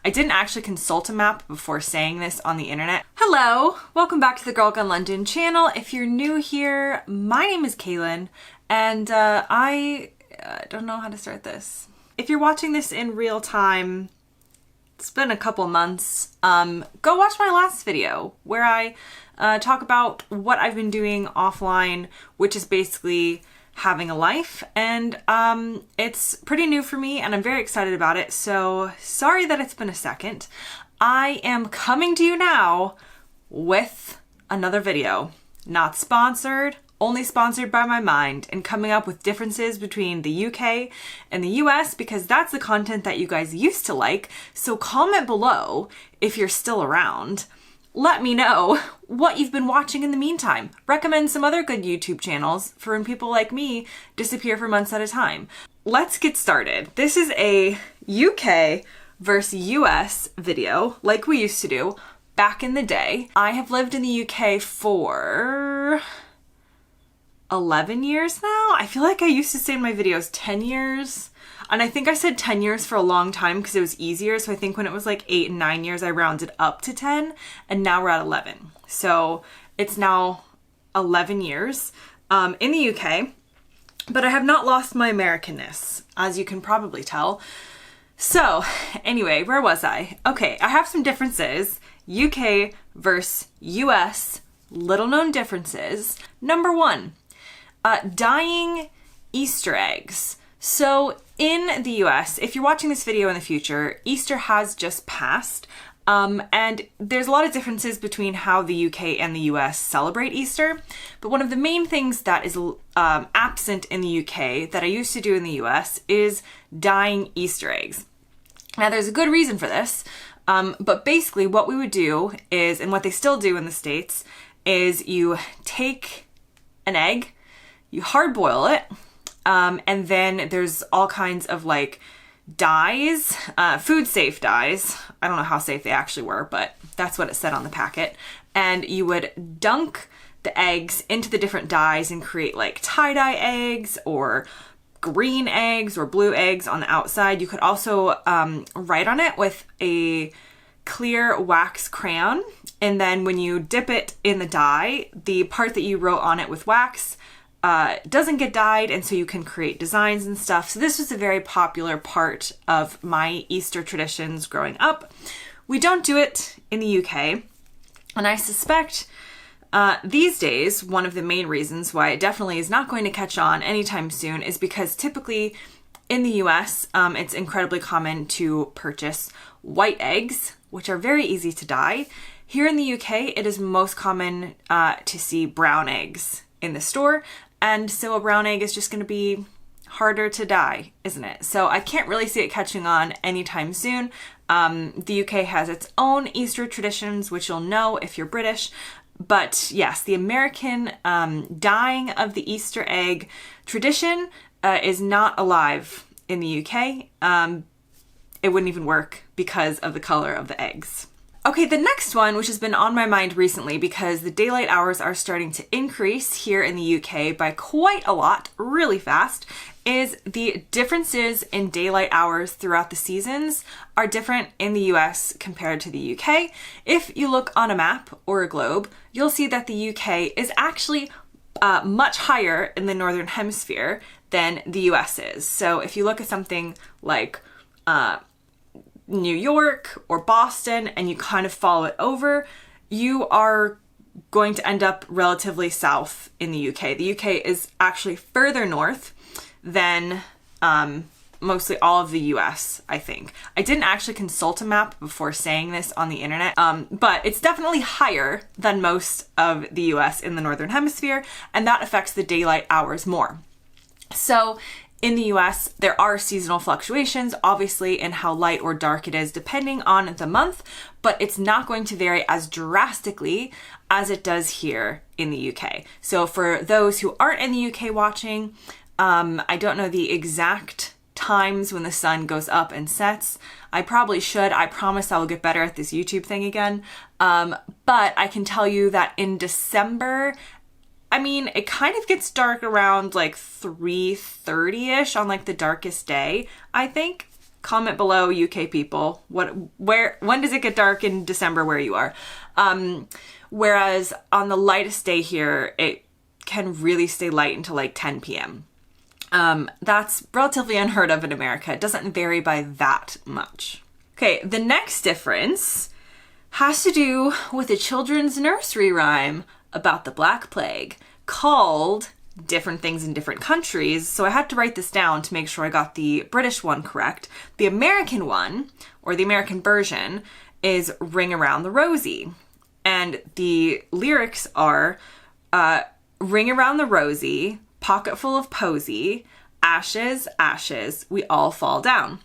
I didn't actually consult a map before saying this on the internet. Hello, welcome back to the Girl Gone London channel. If you're new here, my name is Kaylin, and I don't know how to start this. If you're watching this in real time, it's been a couple months, go watch my last video where I talk about what I've been doing offline, which is basically having a life, and it's pretty new for me and I'm very excited about it, so sorry that it's been a second. I am coming to you now with another video. Not sponsored, only sponsored by my mind, and coming up with differences between the UK and the US because that's the content that you guys used to like, so comment below if you're still around. Let me know what you've been watching in the meantime. Recommend some other good YouTube channels for when people like me disappear for months at a time. Let's get started. This is a UK versus US video, like we used to do back in the day. I have lived in the UK for 11 years now. I feel like I used to say in my videos 10 years. And I think I said 10 years for a long time because it was easier. So I think when it was like 8 and 9 years, I rounded up to 10, and now we're at 11. So it's now 11 years in the UK, but I have not lost my Americanness, as you can probably tell. So anyway, where was I? Okay, I have some differences. UK versus US, little known differences. Number one, dyeing Easter eggs. So in the US, if you're watching this video in the future, Easter has just passed, and there's a lot of differences between how the UK and the US celebrate Easter, but one of the main things that is absent in the UK that I used to do in the US is dyeing Easter eggs. Now there's a good reason for this, but basically what we would do is, and what they still do in the States, is you take an egg, you hard boil it, and then there's all kinds of like dyes, food safe dyes. I don't know how safe they actually were, but that's what it said on the packet. And you would dunk the eggs into the different dyes and create like tie-dye eggs or green eggs or blue eggs on the outside. You could also write on it with a clear wax crayon. And then when you dip it in the dye, the part that you wrote on it with wax doesn't get dyed, and so you can create designs and stuff. So this was a very popular part of my Easter traditions growing up. We don't do it in the UK, and I suspect these days one of the main reasons why it definitely is not going to catch on anytime soon is because typically in the US it's incredibly common to purchase white eggs, which are very easy to dye. Here in the UK, it is most common to see brown eggs in the store. And so a brown egg is just going to be harder to dye, isn't it? So I can't really see it catching on anytime soon. The UK has its own Easter traditions, which you'll know if you're British. But yes, the American dyeing of the Easter egg tradition is not alive in the UK. It wouldn't even work because of the color of the eggs. Okay, the next one, which has been on my mind recently because the daylight hours are starting to increase here in the UK by quite a lot, really fast, is the differences in daylight hours throughout the seasons are different in the US compared to the UK. If you look on a map or a globe, you'll see that the UK is actually much higher in the Northern Hemisphere than the US is. So if you look at something like New York or Boston and you kind of follow it over, you are going to end up relatively south in the UK. The UK is actually further north than mostly all of the US, I think. I didn't actually consult a map before saying this on the internet, but it's definitely higher than most of the US in the Northern Hemisphere, and that affects the daylight hours more. So in the US, there are seasonal fluctuations, obviously, in how light or dark it is depending on the month, but it's not going to vary as drastically as it does here in the UK. So for those who aren't in the UK watching, I don't know the exact times when the sun goes up and sets. I probably should. I promise I will get better at this YouTube thing again. But I can tell you that in December, I mean, it kind of gets dark around like 3:30-ish on like the darkest day, I think. Comment below, UK people. When does it get dark in December where you are? Whereas on the lightest day here, it can really stay light until like 10 p.m. That's relatively unheard of in America. It doesn't vary by that much. Okay, the next difference has to do with a children's nursery rhyme about the Black Plague called different things in different countries. So I had to write this down to make sure I got the British one correct. The American one, or the American version, is Ring Around the Rosie. And the lyrics are, ring around the rosy, pocket full of posy, ashes, ashes, we all fall down.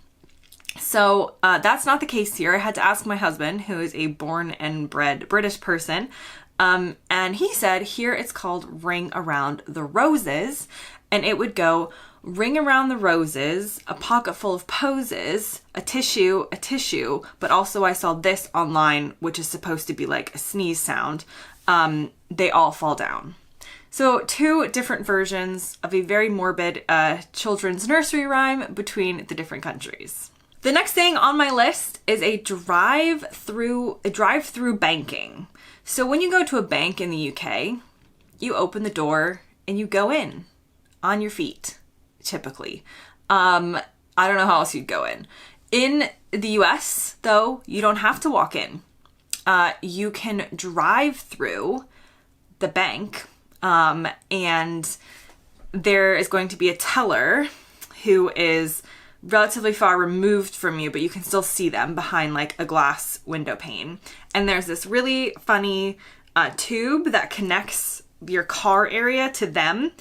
So that's not the case here. I had to ask my husband, who is a born and bred British person, and he said here it's called Ring Around the Roses, and it would go ring around the roses, a pocket full of posies, a tissue, but also I saw this online, which is supposed to be like a sneeze sound, they all fall down. So 2 different versions of a very morbid children's nursery rhyme between the different countries. The next thing on my list is a drive-through banking. So when you go to a bank in the UK, you open the door and you go in on your feet, typically. I don't know how else you'd go in. In the US, though, you don't have to walk in. You can drive through the bank, and there is going to be a teller who is relatively far removed from you, but you can still see them behind like a glass window pane. And there's this really funny tube that connects your car area to them,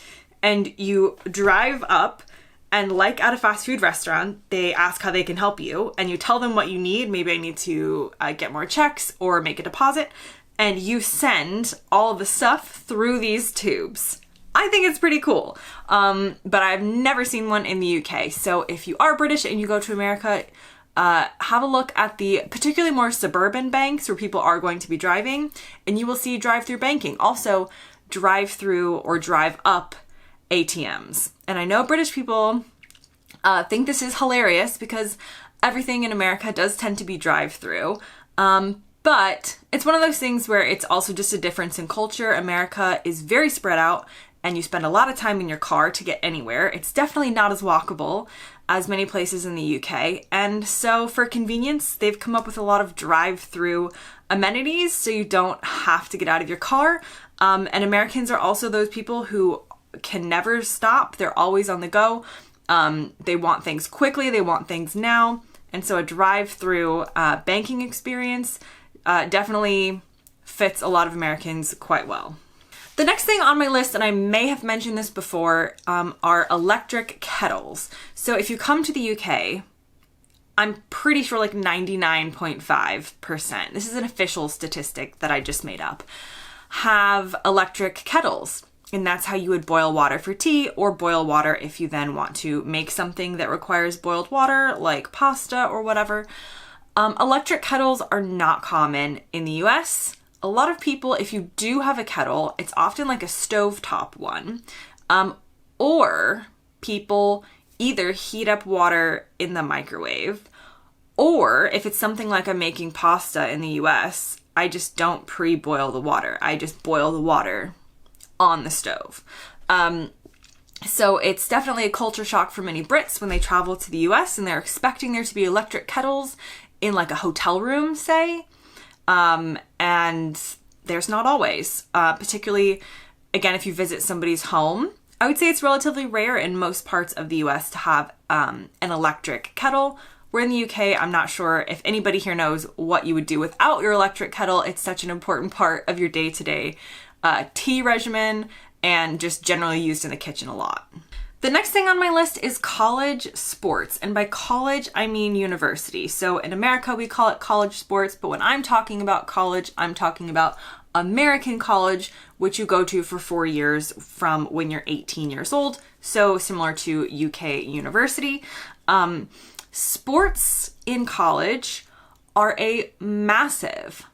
and you drive up, and like at a fast food restaurant, they ask how they can help you, and you tell them what you need. Maybe I need to get more checks or make a deposit, and you send all the stuff through these tubes. I think it's pretty cool, but I've never seen one in the UK. So if you are British and you go to America, have a look at the particularly more suburban banks where people are going to be driving, and you will see drive-through banking. Also, drive-through or drive-up ATMs. And I know British people think this is hilarious because everything in America does tend to be drive-through. But it's one of those things where it's also just a difference in culture. America is very spread out, and you spend a lot of time in your car to get anywhere. It's definitely not as walkable as many places in the UK. And so for convenience, they've come up with a lot of drive-through amenities so you don't have to get out of your car. And Americans are also those people who can never stop. They're always on the go. They want things quickly. They want things now. And so a drive-through banking experience definitely fits a lot of Americans quite well. The next thing on my list, and I may have mentioned this before, are electric kettles. So if you come to the UK, I'm pretty sure like 99.5%, this is an official statistic that I just made up, have electric kettles. And that's how you would boil water for tea, or boil water if you then want to make something that requires boiled water, like pasta or whatever. Electric kettles are not common in the US. A lot of people, if you do have a kettle, it's often like a stovetop one, or people either heat up water in the microwave, or if it's something like I'm making pasta in the US, I just don't pre-boil the water. I just boil the water on the stove. So it's definitely a culture shock for many Brits when they travel to the US and they're expecting there to be electric kettles in like a hotel room, say. And there's not always, particularly, again, if you visit somebody's home. I would say it's relatively rare in most parts of the US to have an electric kettle. We're in the UK, I'm not sure if anybody here knows what you would do without your electric kettle. It's such an important part of your day-to-day tea regimen and just generally used in the kitchen a lot. The next thing on my list is college sports. And by college, I mean university. So in America, we call it college sports, but when I'm talking about college, I'm talking about American college, which you go to for 4 years from when you're 18 years old. So similar to UK university. Sports in college are a massive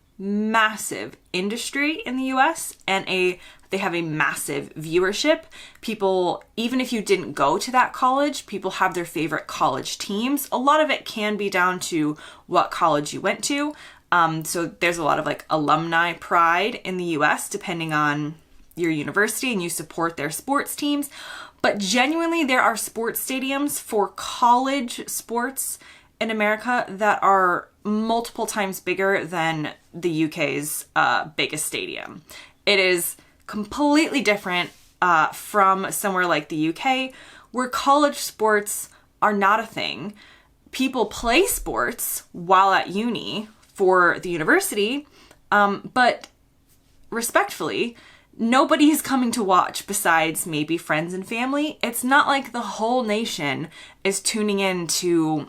industry in the US and a they have a massive viewership. People, even if you didn't go to that college, people have their favorite college teams. A lot of it can be down to what college you went to. So there's a lot of like alumni pride in the US, depending on your university, and you support their sports teams. But genuinely, there are sports stadiums for college sports in America that are multiple times bigger than the UK's biggest stadium. It is completely different from somewhere like the UK, where college sports are not a thing. People play sports while at uni for the university, but respectfully, nobody is coming to watch besides maybe friends and family. It's not like the whole nation is tuning in to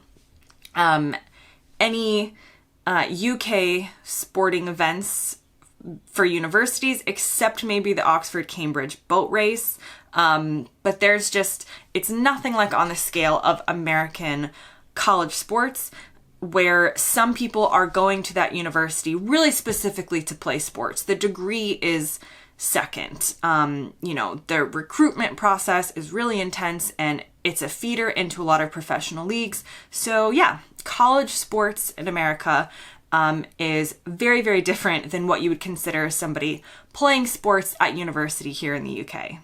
any UK sporting events for universities, except maybe the Oxford-Cambridge boat race. But it's nothing like on the scale of American college sports, where some people are going to that university really specifically to play sports. The degree is second. The recruitment process is really intense, and it's a feeder into a lot of professional leagues. So yeah, college sports in America is very, very different than what you would consider somebody playing sports at university here in the UK.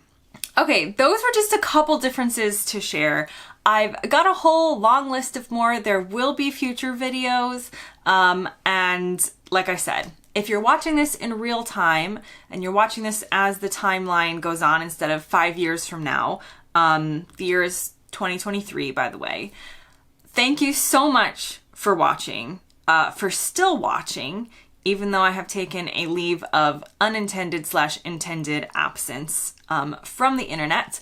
Okay, those were just a couple differences to share. I've got a whole long list of more. There will be future videos. And like I said, if you're watching this in real time and you're watching this as the timeline goes on instead of 5 years from now, the year is 2023, by the way. Thank you so much for watching, for still watching, even though I have taken a leave of unintended/intended absence from the internet.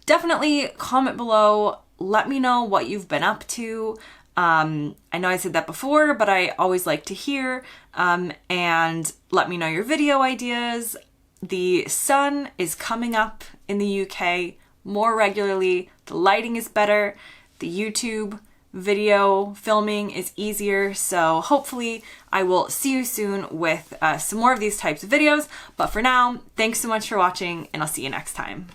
Definitely comment below. Let me know what you've been up to. I know I said that before, but I always like to hear, and let me know your video ideas. The sun is coming up in the UK more regularly. The lighting is better. The YouTube video filming is easier. So hopefully I will see you soon with some more of these types of videos. But for now, thanks so much for watching, and I'll see you next time.